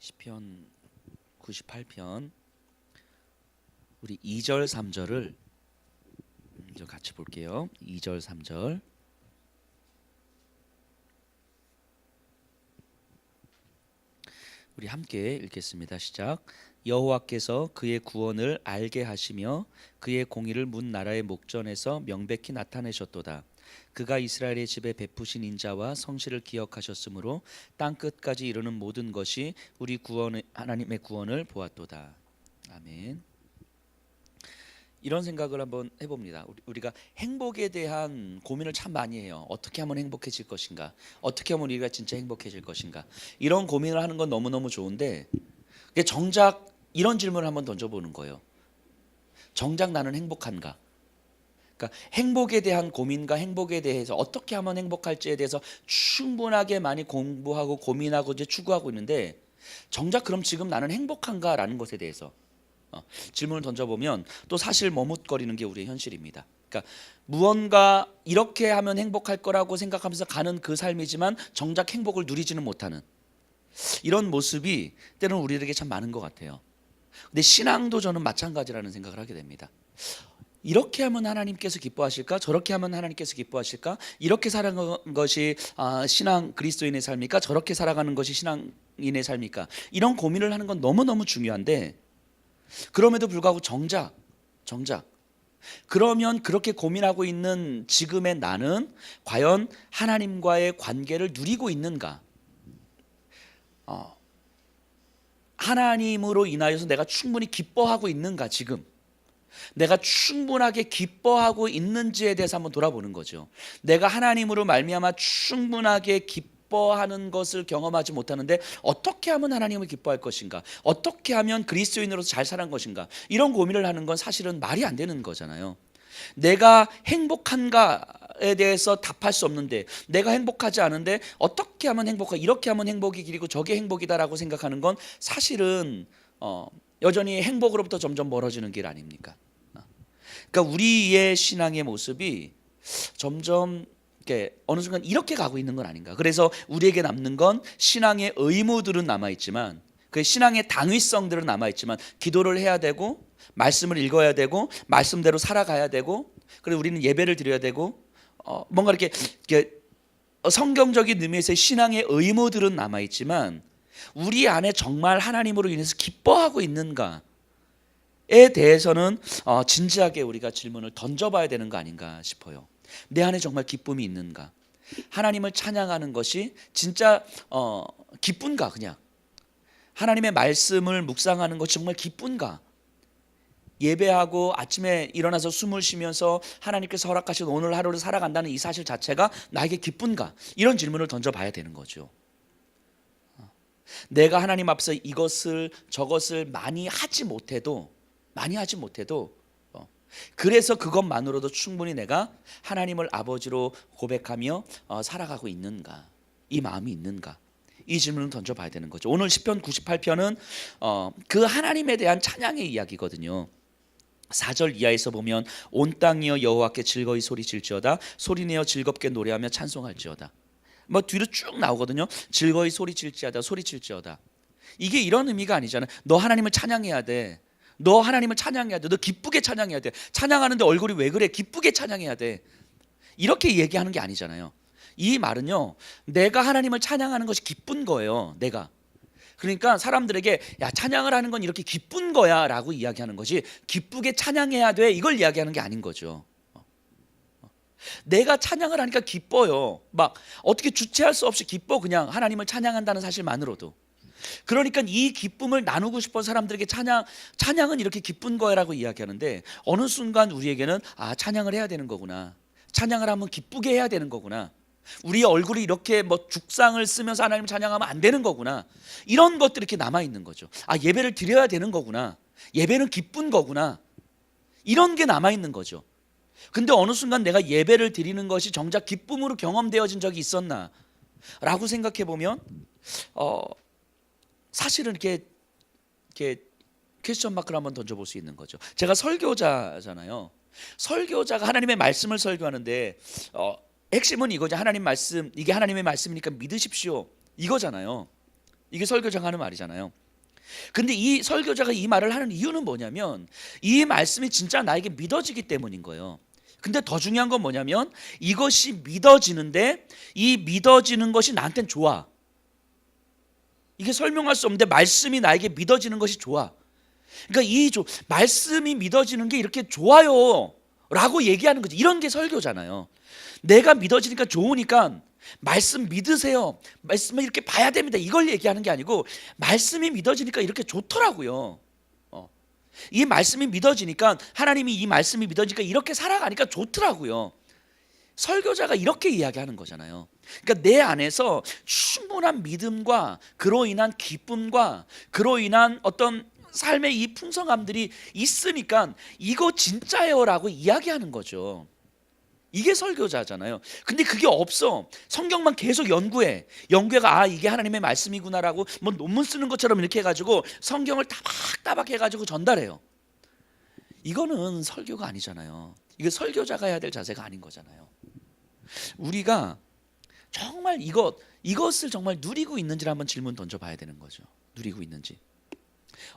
시편 98편 우리 2절 3절을 먼저 같이 볼게요. 2절 3절 우리 함께 읽겠습니다. 시작. 여호와께서 그의 구원을 알게 하시며 그의 공의를 문 나라의 목전에서 명백히 나타내셨도다. 그가 이스라엘의 집에 베푸신 인자와 성실을 기억하셨으므로 땅 끝까지 이르는 모든 것이 우리 구원 하나님의 구원을 보았도다. 아멘. 이런 생각을 한번 해봅니다. 우리가 행복에 대한 고민을 참 많이 해요. 어떻게 하면 행복해질 것인가? 어떻게 하면 우리가 진짜 행복해질 것인가? 이런 고민을 하는 건 너무너무 좋은데 정작 이런 질문을 한번 던져보는 거예요. 정작 나는 행복한가? 그러니까 행복에 대한 고민과 행복에 대해서 어떻게 하면 행복할지에 대해서 충분하게 많이 공부하고 고민하고 이제 추구하고 있는데 정작 그럼 지금 나는 행복한가라는 것에 대해서 질문을 던져보면 또 사실 머뭇거리는 게 우리의 현실입니다. 그러니까 무언가 이렇게 하면 행복할 거라고 생각하면서 가는 그 삶이지만 정작 행복을 누리지는 못하는 이런 모습이 때로는 우리에게 참 많은 것 같아요. 근데 신앙도 저는 마찬가지라는 생각을 하게 됩니다. 이렇게 하면 하나님께서 기뻐하실까? 저렇게 하면 하나님께서 기뻐하실까? 이렇게 살아가는 것이 신앙 그리스도인의 삶입니까? 저렇게 살아가는 것이 신앙인의 삶입니까? 이런 고민을 하는 건 너무너무 중요한데 그럼에도 불구하고 정작 그러면 그렇게 고민하고 있는 지금의 나는 과연 하나님과의 관계를 누리고 있는가? 하나님으로 인하여서 내가 충분히 기뻐하고 있는가? 지금 내가 충분하게 기뻐하고 있는지에 대해서 한번 돌아보는 거죠. 내가 하나님으로 말미암아 충분하게 기뻐하는 것을 경험하지 못하는데 어떻게 하면 하나님을 기뻐할 것인가? 어떻게 하면 그리스도인으로서 잘 살아간 것인가? 이런 고민을 하는 건 사실은 말이 안 되는 거잖아요. 내가 행복한가에 대해서 답할 수 없는데 내가 행복하지 않은데 어떻게 하면 행복하? 이렇게 하면 행복이 길이고 저게 행복이다라고 생각하는 건 사실은 여전히 행복으로부터 점점 멀어지는 길 아닙니까? 그러니까 우리의 신앙의 모습이 점점 어느 순간 이렇게 가고 있는 건 아닌가. 그래서 우리에게 남는 건 신앙의 의무들은 남아있지만 그 신앙의 당위성들은 남아있지만 기도를 해야 되고 말씀을 읽어야 되고 말씀대로 살아가야 되고 그리고 우리는 예배를 드려야 되고 뭔가 이렇게 성경적인 의미에서의 신앙의 의무들은 남아있지만 우리 안에 정말 하나님으로 인해서 기뻐하고 있는가에 대해서는 진지하게 우리가 질문을 던져봐야 되는 거 아닌가 싶어요. 내 안에 정말 기쁨이 있는가? 하나님을 찬양하는 것이 진짜 기쁜가? 그냥 하나님의 말씀을 묵상하는 것이 정말 기쁜가? 예배하고 아침에 일어나서 숨을 쉬면서 하나님께서 허락하신 오늘 하루를 살아간다는 이 사실 자체가 나에게 기쁜가? 이런 질문을 던져봐야 되는 거죠. 내가 하나님 앞에서 이것을 저것을 많이 하지 못해도 그래서 그것만으로도 충분히 내가 하나님을 아버지로 고백하며 살아가고 있는가? 이 마음이 있는가? 이 질문을 던져봐야 되는 거죠. 오늘 시편 98편은 그 하나님에 대한 찬양의 이야기거든요. 4절 이하에서 보면 온 땅이여 여호와께 즐거이 소리칠지어다 소리내어 즐겁게 노래하며 찬송할지어다. 뭐 뒤로 쭉 나오거든요. 즐거이 소리칠지어다. 이게 이런 의미가 아니잖아요. 너 하나님을 찬양해야 돼. 너 하나님을 찬양해야 돼. 너 기쁘게 찬양해야 돼. 찬양하는데 얼굴이 왜 그래? 기쁘게 찬양해야 돼. 이렇게 얘기하는 게 아니잖아요. 이 말은요, 내가 하나님을 찬양하는 것이 기쁜 거예요. 내가. 그러니까 사람들에게 야 찬양을 하는 건 이렇게 기쁜 거야 라고 이야기하는 것이 기쁘게 찬양해야 돼 이걸 이야기하는 게 아닌 거죠. 내가 찬양을 하니까 기뻐요. 막 어떻게 주체할 수 없이 기뻐. 그냥 하나님을 찬양한다는 사실만으로도. 그러니까 이 기쁨을 나누고 싶은 사람들에게 찬양은 이렇게 기쁜 거라고 이야기하는데 어느 순간 우리에게는 찬양을 해야 되는 거구나. 찬양을 하면 기쁘게 해야 되는 거구나. 우리의 얼굴이 이렇게 뭐 죽상을 쓰면서 하나님을 찬양하면 안 되는 거구나. 이런 것들이 이렇게 남아 있는 거죠. 예배를 드려야 되는 거구나. 예배는 기쁜 거구나. 이런 게 남아 있는 거죠. 근데 어느 순간 내가 예배를 드리는 것이 정작 기쁨으로 경험되어진 적이 있었나 라고 생각해 보면 사실은 이렇게 퀘스천 마크를 한번 던져볼 수 있는 거죠. 제가 설교자잖아요. 설교자가 하나님의 말씀을 설교하는데 핵심은 이거죠. 하나님 말씀, 이게 하나님의 말씀이니까 믿으십시오 이거잖아요. 이게 설교자가 하는 말이잖아요. 근데 이 설교자가 이 말을 하는 이유는 뭐냐면 이 말씀이 진짜 나에게 믿어지기 때문인 거예요. 근데 더 중요한 건 뭐냐면 이것이 믿어지는데 이 믿어지는 것이 나한테는 좋아. 이게 설명할 수 없는데 말씀이 나에게 믿어지는 것이 좋아. 그러니까 말씀이 믿어지는 게 이렇게 좋아요 라고 얘기하는 거지. 이런 게 설교잖아요. 내가 믿어지니까 좋으니까 말씀 믿으세요, 말씀을 이렇게 봐야 됩니다, 이걸 얘기하는 게 아니고 말씀이 믿어지니까 이렇게 좋더라고요. 이 말씀이 믿어지니까, 하나님이 이 말씀이 믿어지니까 이렇게 살아가니까 좋더라고요. 설교자가 이렇게 이야기하는 거잖아요. 그러니까 내 안에서 충분한 믿음과 그로 인한 기쁨과 그로 인한 어떤 삶의 이 풍성함들이 있으니까 이거 진짜예요 라고 이야기하는 거죠. 이게 설교자잖아요. 근데 그게 없어. 성경만 계속 연구해가 이게 하나님의 말씀이구나라고 뭐 논문 쓰는 것처럼 이렇게 해가지고 성경을 따박따박 해가지고 전달해요. 이거는 설교가 아니잖아요. 이거 설교자가 해야 될 자세가 아닌 거잖아요. 우리가 정말 이것을 정말 누리고 있는지를 한번 질문 던져봐야 되는 거죠. 누리고 있는지.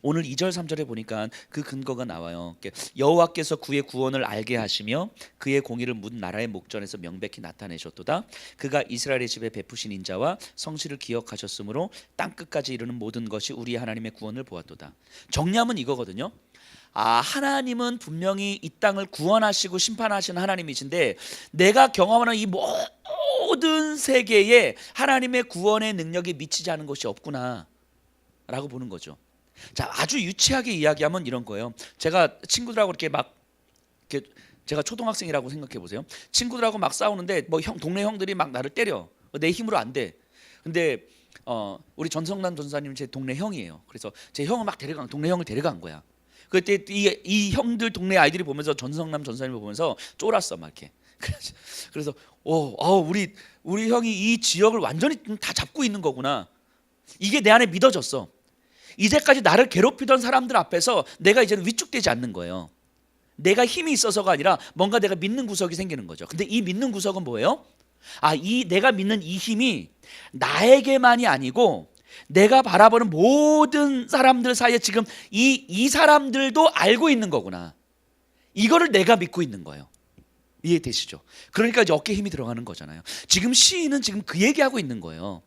오늘 2절 3절에 보니까 그 근거가 나와요. 여호와께서 그의 구원을 알게 하시며 그의 공의를 문 나라의 목전에서 명백히 나타내셨도다. 그가 이스라엘의 집에 베푸신 인자와 성실을 기억하셨으므로 땅끝까지 이르는 모든 것이 우리 하나님의 구원을 보았도다. 정리하면 이거거든요. 하나님은 분명히 이 땅을 구원하시고 심판하시는 하나님이신데 내가 경험하는 이 모든 세계에 하나님의 구원의 능력이 미치지 않은 것이 없구나 라고 보는 거죠. 자, 아주 유치하게 이야기하면 이런 거예요. 제가 친구들하고 이렇게 제가 초등학생이라고 생각해 보세요. 친구들하고 막 싸우는데 동네 형들이 막 나를 때려. 내 힘으로 안 돼. 근데 우리 전성남 전사님 제 동네 형이에요. 그래서 제 형을 막 동네 형을 데려간 거야. 그때 이 형들 동네 아이들이 보면서 전성남 전사님을 보면서 쫄았어 막 이렇게. 그래서 우리 형이 이 지역을 완전히 다 잡고 있는 거구나. 이게 내 안에 믿어졌어. 이제까지 나를 괴롭히던 사람들 앞에서 내가 이제는 위축되지 않는 거예요. 내가 힘이 있어서가 아니라 뭔가 내가 믿는 구석이 생기는 거죠. 근데 이 믿는 구석은 뭐예요? 내가 믿는 이 힘이 나에게만이 아니고 내가 바라보는 모든 사람들 사이에 지금 이 사람들도 알고 있는 거구나. 이거를 내가 믿고 있는 거예요. 이해되시죠? 그러니까 이제 어깨에 힘이 들어가는 거잖아요. 지금 시인은 지금 그 얘기하고 있는 거예요.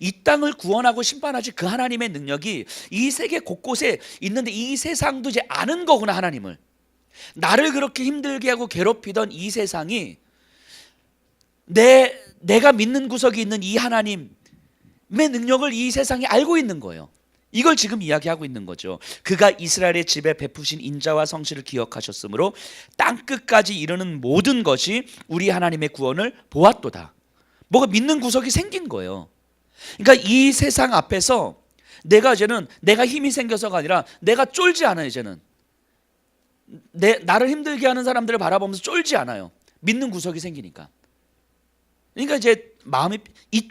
이 땅을 구원하고 심판하실 그 하나님의 능력이 이 세계 곳곳에 있는데 이 세상도 이제 아는 거구나. 하나님을, 나를 그렇게 힘들게 하고 괴롭히던 이 세상이 내가 믿는 구석이 있는 이 하나님의 능력을 이 세상이 알고 있는 거예요. 이걸 지금 이야기하고 있는 거죠. 그가 이스라엘의 집에 베푸신 인자와 성실을 기억하셨으므로 땅끝까지 이르는 모든 것이 우리 하나님의 구원을 보았도다. 뭐가 믿는 구석이 생긴 거예요. 그러니까 이 세상 앞에서 내가 힘이 생겨서가 아니라 내가 쫄지 않아요. 이제는 나를 힘들게 하는 사람들을 바라보면서 쫄지 않아요. 믿는 구석이 생기니까. 그러니까 이제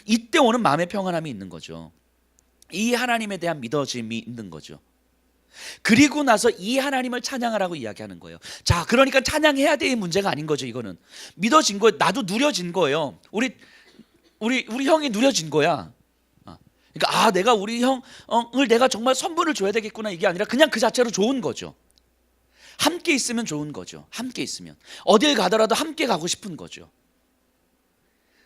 이때 오는 마음의 평안함이 있는 거죠. 이 하나님에 대한 믿어짐이 있는 거죠. 그리고 나서 이 하나님을 찬양하라고 이야기하는 거예요. 자, 그러니까 찬양해야 될 문제가 아닌 거죠. 이거는 믿어진 거예요. 나도 누려진 거예요. 우리 형이 누려진 거야. 그러니까 내가 우리 형을 내가 정말 선물을 줘야 되겠구나, 이게 아니라 그냥 그 자체로 좋은 거죠. 함께 있으면 좋은 거죠. 함께 있으면 어딜 가더라도 함께 가고 싶은 거죠.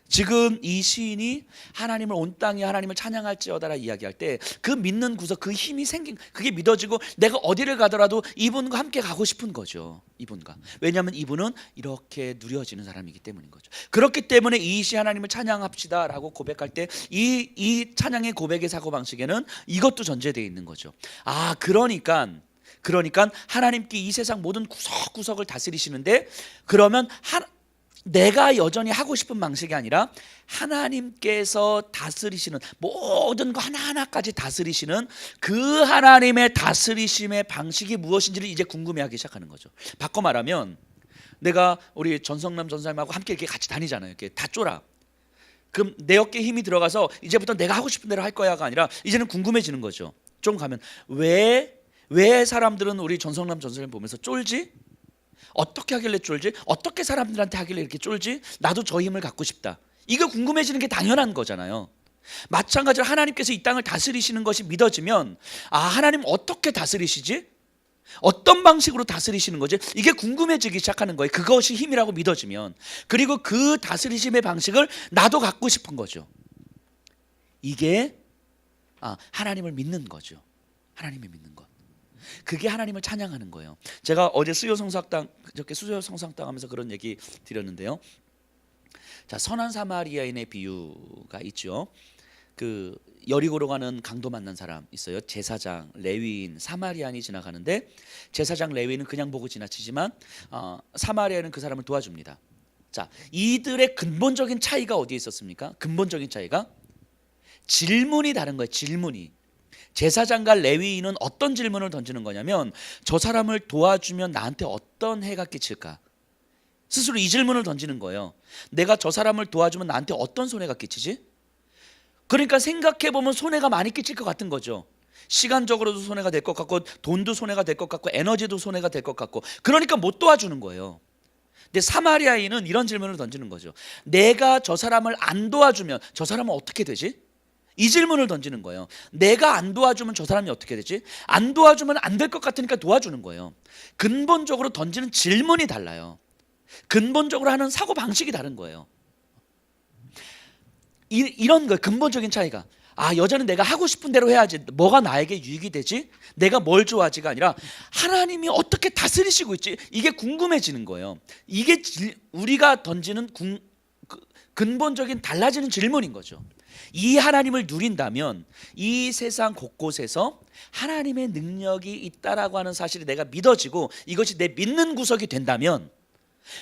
지금 이 시인이 하나님을 온 땅에 하나님을 찬양할지어다라 이야기할 때 그 믿는 구석, 그 힘이 생긴, 그게 믿어지고 내가 어디를 가더라도 이분과 함께 가고 싶은 거죠. 이분과. 왜냐하면 이분은 이렇게 누려지는 사람이기 때문인 거죠. 그렇기 때문에 이 시 하나님을 찬양합시다라고 고백할 때 이 찬양의 고백의 사고방식에는 이것도 전제되어 있는 거죠. 그러니까 하나님께 이 세상 모든 구석구석을 다스리시는데, 그러면 내가 여전히 하고 싶은 방식이 아니라 하나님께서 다스리시는 모든 거 하나하나까지 다스리시는 그 하나님의 다스리심의 방식이 무엇인지를 이제 궁금해하기 시작하는 거죠. 바꿔 말하면 내가 우리 전성남 전사님하고 함께 이렇게 같이 다니잖아요. 이렇게 다 쫄아. 그럼 내 어깨에 힘이 들어가서 이제부터 내가 하고 싶은 대로 할 거야가 아니라 이제는 궁금해지는 거죠. 좀 가면 왜 사람들은 우리 전성남 전사님 보면서 쫄지? 어떻게 하길래 쫄지? 어떻게 사람들한테 하길래 이렇게 쫄지? 나도 저 힘을 갖고 싶다. 이거 궁금해지는 게 당연한 거잖아요. 마찬가지로 하나님께서 이 땅을 다스리시는 것이 믿어지면 하나님 어떻게 다스리시지? 어떤 방식으로 다스리시는 거지? 이게 궁금해지기 시작하는 거예요. 그것이 힘이라고 믿어지면. 그리고 그 다스리심의 방식을 나도 갖고 싶은 거죠. 이게 하나님을 믿는 거죠. 하나님을 믿는 것. 그게 하나님을 찬양하는 거예요. 제가 어제 수요성사학당 하면서 그런 얘기 드렸는데요. 자, 선한 사마리아인의 비유가 있죠. 그 여리고로 가는 강도 만난 사람 있어요. 제사장, 레위인, 사마리아인이 지나가는데 제사장, 레위인은 그냥 보고 지나치지만 사마리아인은 그 사람을 도와줍니다. 자, 이들의 근본적인 차이가 어디에 있었습니까? 근본적인 차이가 질문이 다른 거예요. 질문이. 제사장과 레위인은 어떤 질문을 던지는 거냐면 저 사람을 도와주면 나한테 어떤 해가 끼칠까? 스스로 이 질문을 던지는 거예요. 내가 저 사람을 도와주면 나한테 어떤 손해가 끼치지? 그러니까 생각해보면 손해가 많이 끼칠 것 같은 거죠. 시간적으로도 손해가 될 것 같고 돈도 손해가 될 것 같고 에너지도 손해가 될 것 같고 그러니까 못 도와주는 거예요. 근데 사마리아인은 이런 질문을 던지는 거죠. 내가 저 사람을 안 도와주면 저 사람은 어떻게 되지? 이 질문을 던지는 거예요. 내가 안 도와주면 저 사람이 어떻게 되지? 안 도와주면 안 될 것 같으니까 도와주는 거예요. 근본적으로 던지는 질문이 달라요. 근본적으로 하는 사고 방식이 다른 거예요. 이런 거 근본적인 차이가 여자는 내가 하고 싶은 대로 해야지 뭐가 나에게 유익이 되지? 내가 뭘 좋아하지가 아니라 하나님이 어떻게 다스리시고 있지? 이게 궁금해지는 거예요. 이게 우리가 던지는 근본적인 달라지는 질문인 거죠. 이 하나님을 누린다면 이 세상 곳곳에서 하나님의 능력이 있다라고 하는 사실이 내가 믿어지고 이것이 내 믿는 구석이 된다면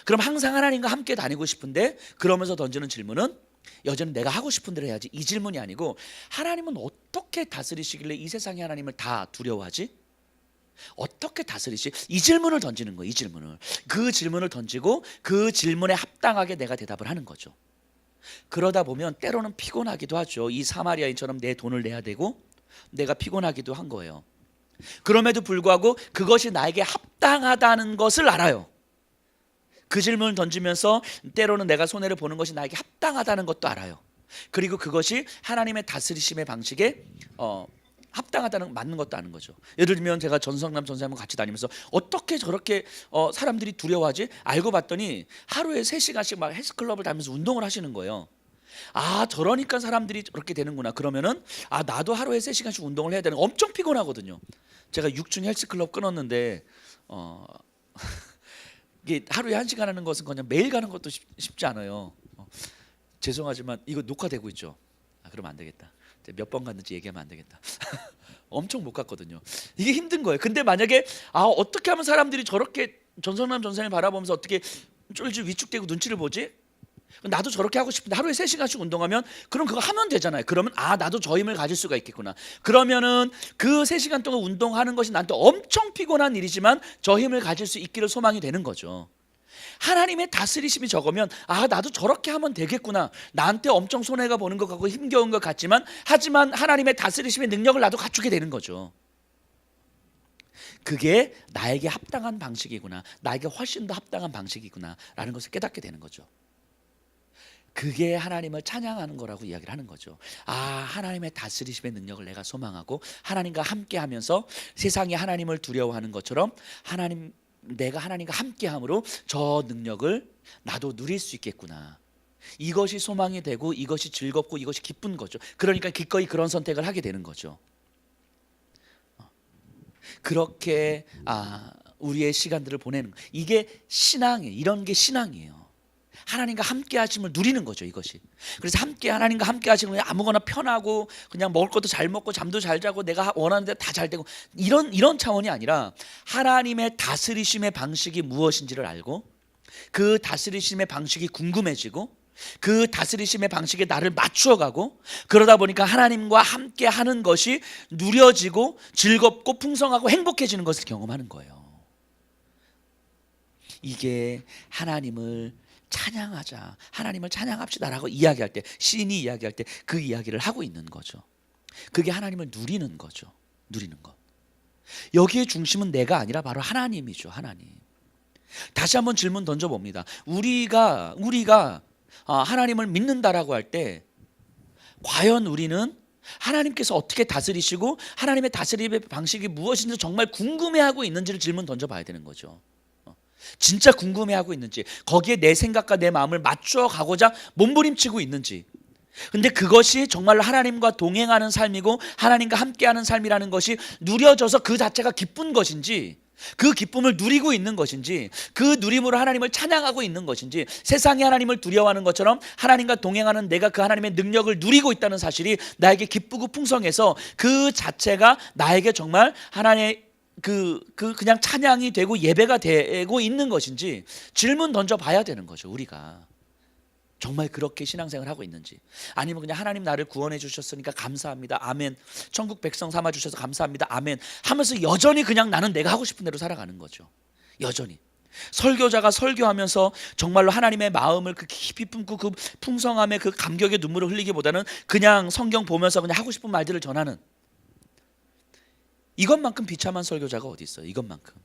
그럼 항상 하나님과 함께 다니고 싶은데 그러면서 던지는 질문은 여전히 내가 하고 싶은 대로 해야지 이 질문이 아니고 하나님은 어떻게 다스리시길래 이 세상의 하나님을 다 두려워하지? 어떻게 다스리시? 이 질문을 던지는 거예요. 이 질문을. 그 질문을 던지고 그 질문에 합당하게 내가 대답을 하는 거죠. 그러다 보면 때로는 피곤하기도 하죠. 이 사마리아인처럼 내 돈을 내야 되고 내가 피곤하기도 한 거예요. 그럼에도 불구하고 그것이 나에게 합당하다는 것을 알아요. 그 질문을 던지면서 때로는 내가 손해를 보는 것이 나에게 합당하다는 것도 알아요. 그리고 그것이 하나님의 다스리심의 방식에 합당하다는 맞는 것도 아는 거죠. 예를 들면 제가 전성남 전사님과 같이 다니면서 어떻게 저렇게 사람들이 두려워하지? 알고 봤더니 하루에 3시간씩 막 헬스클럽을 다니면서 운동을 하시는 거예요. 저러니까 사람들이 저렇게 되는구나. 그러면은 나도 하루에 3시간씩 운동을 해야 되는 거. 엄청 피곤하거든요. 제가 6중 헬스클럽 끊었는데 이게 하루에 1시간 하는 것은 그냥 매일 가는 것도 쉽지 않아요. 죄송하지만 이거 녹화되고 있죠. 그러면 안 되겠다. 몇 번 갔는지 얘기하면 안 되겠다. 엄청 못 갔거든요. 이게 힘든 거예요. 근데 만약에 어떻게 하면 사람들이 저렇게 전성남 전사님 바라보면서 어떻게 쫄쫄 위축되고 눈치를 보지? 나도 저렇게 하고 싶은데 하루에 3시간씩 운동하면 그럼 그거 하면 되잖아요. 그러면 나도 저 힘을 가질 수가 있겠구나. 그러면은 그 3시간 동안 운동하는 것이 나한테 엄청 피곤한 일이지만 저 힘을 가질 수 있기를 소망이 되는 거죠. 하나님의 다스리심이 적으면 나도 저렇게 하면 되겠구나. 나한테 엄청 손해가 보는 것 같고 힘겨운 것 같지만 하지만 하나님의 다스리심의 능력을 나도 갖추게 되는 거죠. 그게 나에게 합당한 방식이구나. 나에게 훨씬 더 합당한 방식이구나 라는 것을 깨닫게 되는 거죠. 그게 하나님을 찬양하는 거라고 이야기를 하는 거죠. 하나님의 다스리심의 능력을 내가 소망하고 하나님과 함께하면서 세상이 하나님을 두려워하는 것처럼 내가 하나님과 함께함으로 저 능력을 나도 누릴 수 있겠구나. 이것이 소망이 되고 이것이 즐겁고 이것이 기쁜 거죠. 그러니까 기꺼이 그런 선택을 하게 되는 거죠. 그렇게 우리의 시간들을 보내는 거. 이게 신앙이에요. 이런 게 신앙이에요. 하나님과 함께 하심을 누리는 거죠. 이것이. 그래서 하나님과 함께 하시면 그냥 아무거나 편하고 그냥 먹을 것도 잘 먹고 잠도 잘 자고 내가 원하는 데 다 잘 되고 이런 차원이 아니라 하나님의 다스리심의 방식이 무엇인지를 알고 그 다스리심의 방식이 궁금해지고 그 다스리심의 방식에 나를 맞추어가고 그러다 보니까 하나님과 함께 하는 것이 누려지고 즐겁고 풍성하고 행복해지는 것을 경험하는 거예요. 이게 하나님을 찬양하자, 하나님을 찬양합시다라고 이야기할 때, 시인이 이야기할 때 그 이야기를 하고 있는 거죠. 그게 하나님을 누리는 거죠. 누리는 것. 여기에 중심은 내가 아니라 바로 하나님이죠. 하나님. 다시 한번 질문 던져봅니다. 우리가 하나님을 믿는다라고 할 때 과연 우리는 하나님께서 어떻게 다스리시고 하나님의 다스림의 방식이 무엇인지 정말 궁금해하고 있는지를 질문 던져봐야 되는 거죠. 진짜 궁금해하고 있는지, 거기에 내 생각과 내 마음을 맞춰 가고자 몸부림치고 있는지. 근데 그것이 정말로 하나님과 동행하는 삶이고 하나님과 함께하는 삶이라는 것이 누려져서 그 자체가 기쁜 것인지, 그 기쁨을 누리고 있는 것인지, 그 누림으로 하나님을 찬양하고 있는 것인지, 세상이 하나님을 두려워하는 것처럼 하나님과 동행하는 내가 그 하나님의 능력을 누리고 있다는 사실이 나에게 기쁘고 풍성해서 그 자체가 나에게 정말 하나님의 그냥 찬양이 되고 예배가 되고 있는 것인지 질문 던져 봐야 되는 거죠. 우리가 정말 그렇게 신앙생활을 하고 있는지, 아니면 그냥 하나님 나를 구원해 주셨으니까 감사합니다, 아멘, 천국 백성 삼아 주셔서 감사합니다, 아멘 하면서 여전히 그냥 나는 내가 하고 싶은 대로 살아가는 거죠. 여전히 설교자가 설교하면서 정말로 하나님의 마음을 그 깊이 품고 그 풍성함의 그 감격의 눈물을 흘리기보다는 그냥 성경 보면서 그냥 하고 싶은 말들을 전하는, 이것만큼 비참한 설교자가 어디 있어요? 이것만큼.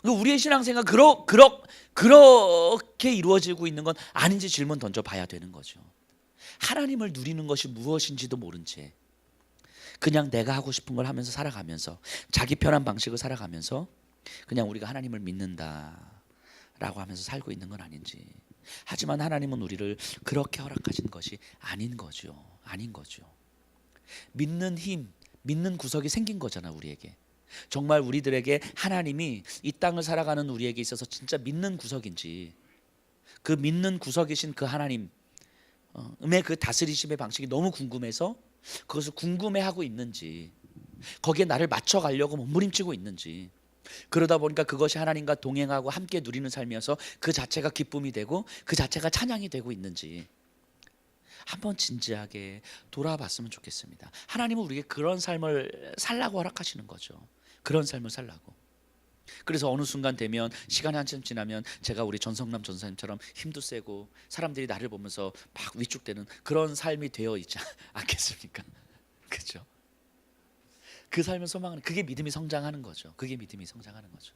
우리의 신앙생활 그렇게 이루어지고 있는 건 아닌지 질문 던져봐야 되는 거죠. 하나님을 누리는 것이 무엇인지도 모른 채 그냥 내가 하고 싶은 걸 하면서 살아가면서 자기 편한 방식을 살아가면서 그냥 우리가 하나님을 믿는다라고 하면서 살고 있는 건 아닌지. 하지만 하나님은 우리를 그렇게 허락하신 것이 아닌 거죠. 아닌 거죠. 믿는 힘, 믿는 구석이 생긴 거잖아, 우리에게. 정말 우리들에게 하나님이 이 땅을 살아가는 우리에게 있어서 진짜 믿는 구석인지, 그 믿는 구석이신 그 하나님의 그 다스리심의 방식이 너무 궁금해서 그것을 궁금해하고 있는지, 거기에 나를 맞춰가려고 몸부림치고 있는지, 그러다 보니까 그것이 하나님과 동행하고 함께 누리는 삶이어서 그 자체가 기쁨이 되고 그 자체가 찬양이 되고 있는지 한번 진지하게 돌아봤으면 좋겠습니다. 하나님은 우리에게 그런 삶을 살라고 허락하시는 거죠. 그런 삶을 살라고. 그래서 어느 순간 되면, 시간이 한참 지나면 제가 우리 전성남 전사님처럼 힘도 세고 사람들이 나를 보면서 막 위축되는 그런 삶이 되어 있지 않겠습니까? 그렇죠? 그 삶을 소망하는, 그게 믿음이 성장하는 거죠. 그게 믿음이 성장하는 거죠.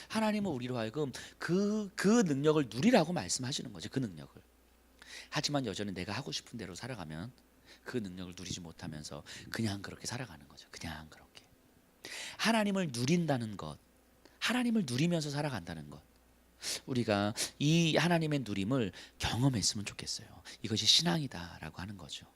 하나님은 우리로 하여금 그 능력을 누리라고 말씀하시는 거죠. 그 능력을. 하지만 여전히 내가 하고 싶은 대로 살아가면 그 능력을 누리지 못하면서 그냥 그렇게 살아가는 거죠. 그냥 그렇게. 하나님을 누린다는 것, 하나님을 누리면서 살아간다는 것, 우리가 이 하나님의 누림을 경험했으면 좋겠어요. 이것이 신앙이다라고 하는 거죠.